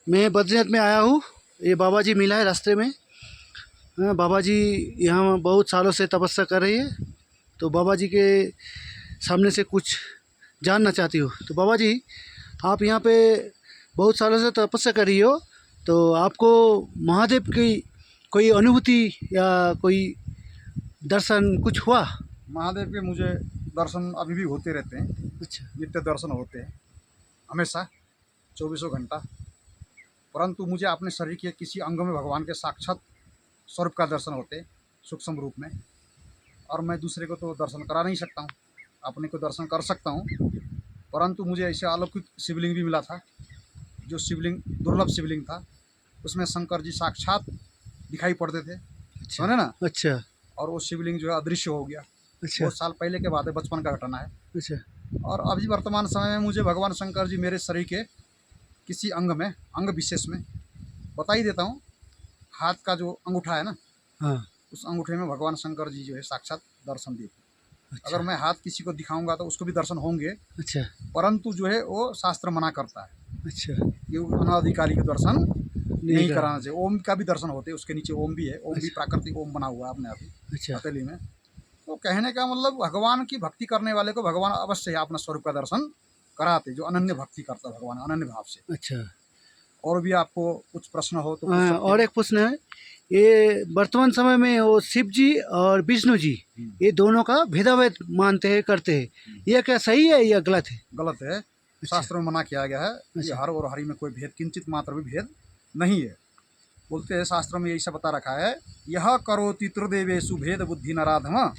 मैं बद्रीनाथ में आया हूँ। ये बाबा जी मिला है रास्ते में। बाबा जी यहाँ बहुत सालों से तपस्या कर रही है, तो बाबा जी के सामने से कुछ जानना चाहती हूँ। तो बाबा जी, आप यहाँ पे बहुत सालों से तपस्या कर रही हो, तो आपको महादेव की कोई अनुभूति या कोई दर्शन कुछ हुआ? महादेव के मुझे दर्शन अभी भी होते रहते हैं। अच्छा। नित्य दर्शन होते हैं हमेशा, चौबीसों घंटा। परंतु मुझे अपने शरीर के किसी अंग में भगवान के साक्षात स्वरूप का दर्शन होते हैं, सूक्ष्म रूप में। और मैं दूसरे को तो दर्शन करा नहीं सकता हूँ, अपने को दर्शन कर सकता हूँ। परंतु मुझे ऐसे अलौकिक शिवलिंग भी मिला था, जो शिवलिंग दुर्लभ शिवलिंग था। उसमें शंकर जी साक्षात दिखाई पड़ते थे, अच्छा। समझे ना। अच्छा। और वो शिवलिंग जो है अदृश्य हो गया। अच्छा। बहुत साल पहले के बात है, बचपन का घटना है। अच्छा। और अभी वर्तमान समय में मुझे भगवान शंकर जी मेरे शरीर के किसी अंग में, अंग विशेष में बता ही देता हूँ। हाथ का जो अंगूठा है ना, हाँ। उस अंगूठे में भगवान शंकर जी जो है साक्षात दर्शन देते। अच्छा। अगर मैं हाथ किसी को दिखाऊंगा तो उसको भी दर्शन होंगे, अच्छा। परंतु जो है वो शास्त्र मना करता है अच्छा। कि वो अनाधिकारी के दर्शन नहीं नहीं कर। कराना चाहिए। ओम का भी दर्शन होते हैं, उसके नीचे ओम भी है। ओम भी अच्छा। प्राकृतिक ओम बना हुआ है अपने आप ही अच्छा। हथेली में। तो कहने का मतलब, भगवान की भक्ति करने वाले को भगवान अवश्य अपना स्वरूप का दर्शन कराते, जो अनन्य भक्ति करता है भगवान, अनन्य भाव से। अच्छा। और भी आपको कुछ प्रश्न हो तो पूछ सकते और हैं। एक प्रश्न है, ये वर्तमान समय में वो शिव जी और विष्णु जी, ये दोनों का भेदाभेद मानते हैं, करते हैं। ये क्या सही है या गलत है? गलत है। अच्छा। शास्त्र में मना किया गया है कि अच्छा। हर और हरि में कोई भेद, किंचित मात्र भी भेद नहीं है। बोलते हैं शास्त्र में ऐसा बता रखा है, यह करोति त्रिदेवेषु भेद बुद्धि नराधम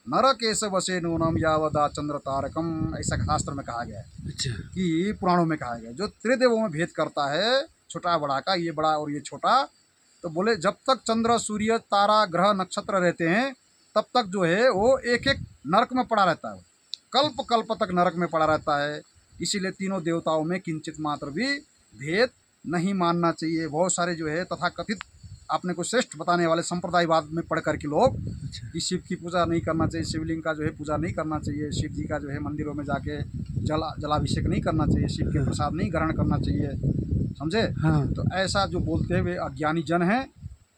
नरकेश वशे नूनम यावदा चंद्र तारकम। ऐसा शास्त्र में कहा गया है, अच्छा। कि पुराणों में कहा गया है। जो त्रिदेवों में भेद करता है, छोटा बड़ा का, ये बड़ा और ये छोटा, तो बोले जब तक चंद्र सूर्य तारा ग्रह नक्षत्र रहते हैं तब तक जो है वो एक एक नरक में पड़ा रहता है, कल्प कल्प तक नरक में पड़ा रहता है। इसीलिए तीनों देवताओं में किंचित मात्र भी भेद नहीं मानना चाहिए। बहुत सारे जो है तथाकथित अपने को श्रेष्ठ बताने वाले संप्रदायवाद में पढ़ करके लोग अच्छा। कि शिव की पूजा नहीं करना चाहिए, शिवलिंग का जो है पूजा नहीं करना चाहिए, शिव जी का जो है मंदिरों में जाके जलाभिषेक नहीं करना चाहिए, शिव के प्रसाद नहीं ग्रहण करना चाहिए, समझे। हाँ। तो ऐसा जो बोलते हैं वे अज्ञानी जन हैं।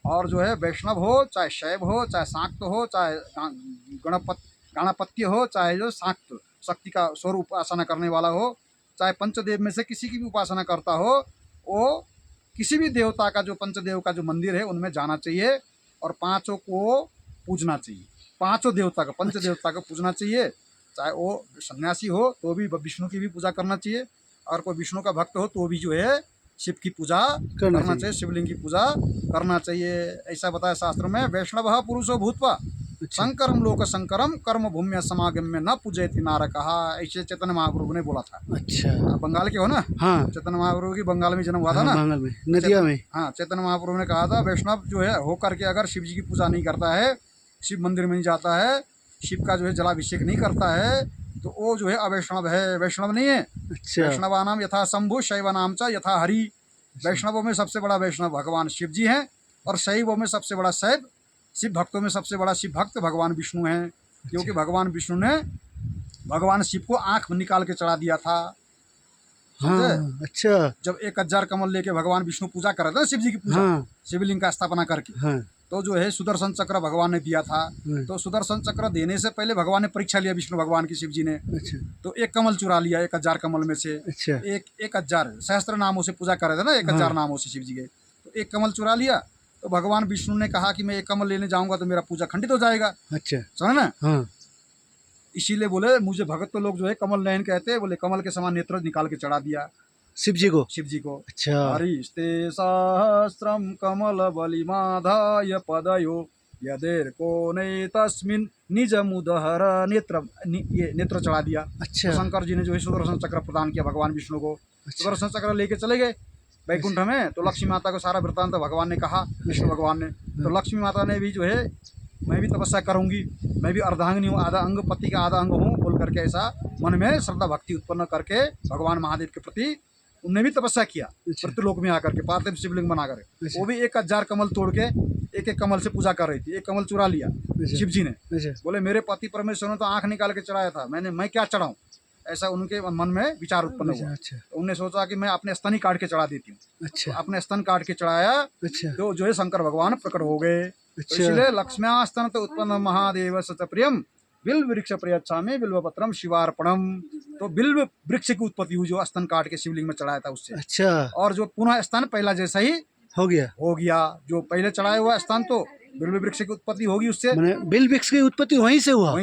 और जो है वैष्णव हो, चाहे शैव हो, चाहे शाक्त हो, चाहे गणपत्य हो, चाहे जो शाक्त शक्ति का स्वरूप उपासना करने वाला हो, चाहे पंचदेव में से किसी की भी उपासना करता हो, वो किसी भी देवता का, जो पंचदेव का जो मंदिर है उनमें जाना चाहिए और पांचों को पूजना चाहिए। पांचों देवता का, पंच देवता को पूजना चाहिए। चाहे वो सन्यासी हो तो भी विष्णु की भी पूजा करना चाहिए, और कोई विष्णु का भक्त हो तो भी जो है शिव की पूजा करना चाहिए, शिवलिंग की पूजा करना चाहिए। ऐसा बताया शास्त्र में, वैष्णव पुरुषो भूत्वा अच्छा। शंकरम लोक शंकरम कर्म भूम्य समागम्य न पूजयति नारकहा। ऐसे चैतन्य महाप्रभु ने बोला था। अच्छा। आप बंगाल के हो ना। हाँ। चैतन्य महाप्रभु की बंगाल में जन्म हुआ था हाँ, ना, बंगाल में, नदिया में। हाँ, चैतन्य महाप्रभु ने कहा था, वैष्णव जो है होकर के अगर शिव जी की पूजा नहीं करता है, शिव मंदिर में नहीं जाता है, शिव का जो है जलाभिषेक नहीं करता है, तो वो जो है अवैष्णव है, वैष्णव नहीं है। अच्छा। वैष्णवानाम यथा शंभु शैवनाम च यथा हरि। वैष्णवों में सबसे बड़ा वैष्णव भगवान शिव जी हैं, और शैवों में सबसे बड़ा शैव, शिव भक्तों में सबसे बड़ा शिव भक्त भगवान विष्णु हैं। क्योंकि भगवान विष्णु ने भगवान शिव को आँख निकाल के चढ़ा दिया था, समझे। हाँ। अच्छा। जब 1000 कमल लेके भगवान विष्णु पूजा कर रहे थे ना, शिव जी की पूजा, हाँ। शिवलिंग का स्थापना करके, हाँ। तो जो है सुदर्शन चक्र भगवान ने दिया था। तो सुदर्शन चक्र देने से पहले भगवान ने परीक्षा लिया, विष्णु भगवान की, शिव जी ने। अच्छा। तो एक कमल चुरा लिया 1000 कमल में से। अच्छा। एक 1000 सहस्त्र नामों से पूजा कर रहे थे ना, 1000 नामों से शिव जी के। तो एक कमल चुरा लिया, तो भगवान विष्णु ने कहा कि मैं एक कमल लेने जाऊंगा तो मेरा पूजा खंडित हो जाएगा। अच्छा। समझ ना। हाँ। इसीलिए बोले, मुझे भगत तो लोग जो है कमल नयन कहते हैं, बोले कमल के समान नेत्र निकाल के चढ़ा दिया शिव जी को। शिव जी को। अच्छा। हरिस्ते सहस्रम कमल बलिमाधाय पदयो यदेर को नहीं तस्मिन निज मुदहर नेत्र, ये नेत्र चढ़ा दिया। अच्छा। तो शंकर जी ने जो है सुदर्शन चक्र प्रदान किया भगवान विष्णु को। अच्छा। सुदर्शन चक्र लेके चले गए वैकुंठ में। तो लक्ष्मी माता को सारा वृत्तांत भगवान ने कहा, विष्णु भगवान ने। तो लक्ष्मी माता ने भी जो है, मैं भी तपस्या करूंगी, मैं भी अर्धांगिनी हूँ, आधा अंग पति का आधा अंग हूँ, बोल करके ऐसा मन में श्रद्धा भक्ति उत्पन्न करके भगवान महादेव के प्रति उनने भी तपस्या किया। पृथ्वीलोक में आकर के पार्थिव शिवलिंग बना कर, वो भी 1000 कमल तोड़ के एक एक कमल से पूजा कर रही थी। एक कमल चुरा लिया शिव जी ने। बोले मेरे पति परमेश्वर ने तो आंख निकाल के चढ़ाया था, मैं क्या चढ़ाऊं। ऐसा उनके मन में विचार उत्पन्न हुआ। अच्छा तो उन्होंने सोचा कि मैं अपने स्तन ही काट के चढ़ा देती हूँ। तो अच्छा अपने स्तन काट के चढ़ाया, अच्छा तो जो है शंकर भगवान प्रकट हो गए। तो अच्छा। इसलिए लक्ष्म्यास्तन तो उत्पन्न महादेव सच प्रियम बिल्व वृक्ष प्रयच्छा में बिल्व पत्रम शिवार्पणम। तो बिल्व वृक्ष की उत्पत्ति हुई, जो स्तन काट के शिवलिंग में चढ़ाया था उससे। अच्छा और जो पुनः स्तन पहला जैसा ही हो गया। हो गया, जो पहले चढ़ाया हुआ स्तन तो बिल्व वृक्ष की उत्पत्ति होगी उससे, मैंने बिल वृक्ष की उत्पत्ति वहीं से हुआ। वहीं